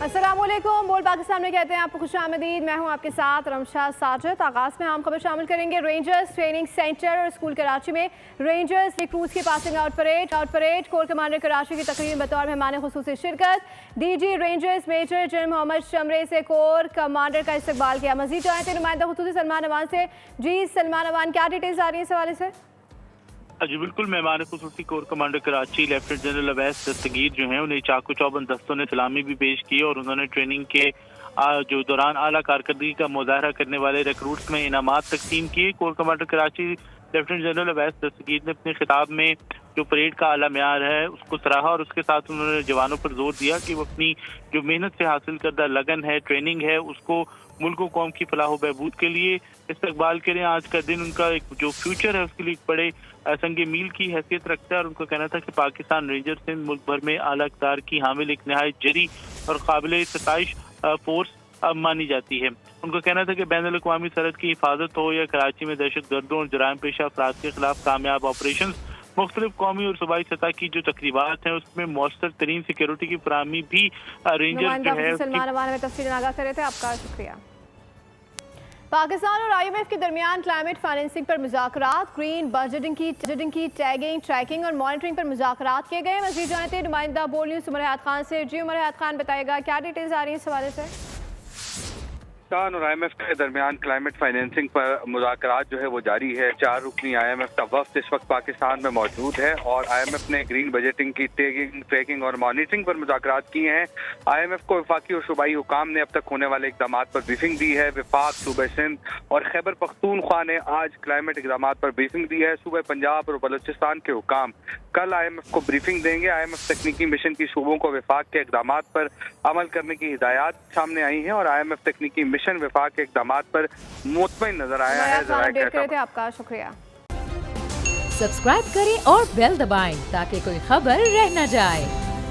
अस्सलामुअलैकुम, बोल पाकिस्तान में कहते हैं आपको खुशामदीद। मैं हूं आपके साथ रमशा साजिद। आगाज़ में हम खबर शामिल करेंगे रेंजर्स ट्रेनिंग सेंटर और स्कूल कराची में रेंजर्स क्रूज की passing out parade corps commander Karachi की तकरीब में बतौर मेहमान खुसूसी शिरकत। DG rangers major general Mohammad शमरे से कोर कमांडर का इस्तकबाल किया। मजीद जानते नुमाइंदा खुसूसी सलमान अवान से। जी सलमान अवान, क्या डिटेल्स आ रही है इस हवाले से? जी बिल्कुल, मेहमान खुसूसी corps commander Karachi lieutenant general Awais Dastgir जो हैं उन्हें चाकू चौबंद दस्तों ने सलामी भी पेश की और उन्होंने ट्रेनिंग के जो दौरान आला कारकर्दगी का मुजाहरा करने वाले रिक्रूट्स में इनामात तकसीम किए। Corps commander Karachi lieutenant general Awais Dastgir ने अपने खिताब में जो परेड का आला म्यार है उसको सराहा और उसके साथ उन्होंने जवानों पर जोर दिया कि वो अपनी जो मेहनत से हासिल करदा लगन है, ट्रेनिंग है, उसको मुल्क और कौम की फलाह बहबूद के लिए इस्तकबाल करें। आज का दिन उनका एक जो फ्यूचर है उसके लिए एक बड़े संगे मील की हैसियत रखता है और उनका कहना था कि पाकिस्तान रेंजर्स सिंध मुल्क भर में आला इक़्तिदार की हामिल एक नहायत जरी और काबिल सताइश फोर्स मानी जाती है। उनका कहना था कि बैनुल अक़वामी सरहद की हिफाजत हो या कराची में दहशत गर्दों और जराइम पेशा अफराद के खिलाफ कामयाब ऑपरेशन, मुख्तलिफ कौमी और सूबाई सतह की जो तकरीबात हैं उसमें मौसर तरीन सिक्योरिटी की फराहमी भी रेंजर्स जो है सलमान अवान में तफसील आगाह कर रहे थे। आपका शुक्रिया। पाकिस्तान और IMF के दरमियान क्लाइमेट फाइनेंसिंग पर मुज़ाकरात, ग्रीन बजटिंग की टैगिंग, ट्रैकिंग और मॉनिटरिंग पर मुज़ाकरात किए गए। मज़ीद जानते नुमाइंदा बोल न्यूज़ उमर हयात खान से। जी उमर हयात खान, बताएगा क्या डिटेल्स आ रही है इस हवाले से? पाकिस्तान और IMF के दरमियान क्लाइमेट फाइनेंसिंग पर मुज़ाकरात जो है वो जारी है। 4 रुकनी IMF का वफ्द इस वक्त पाकिस्तान में मौजूद है और IMF ने ग्रीन बजटिंग की टैगिंग, ट्रैकिंग और मॉनिटरिंग पर मुज़ाकरात किए हैं। IMF को वफाकी और सूबाई हुकाम ने अब तक होने वाले इक़दाम पर ब्रीफिंग दी है। वफाक, सूबे सिंध और खैबर पख्तूनख्वा ने आज क्लाइमेट इक़दाम पर ब्रीफिंग दी है। सूबे पंजाब और बलूचिस्तान के हुकाम कल IMF को ब्रीफिंग देंगे। IMF तकनीकी मिशन की सूबों को वफाक के इक़दाम पर अमल करने की हिदायत सामने आई हैं और IMF तकनीकी मिशन वफाक के इक़दाम पर मुतमईन नजर आया है। आपका शुक्रिया। सब्सक्राइब करें और बेल दबाएं ताकि कोई खबर रह न जाए।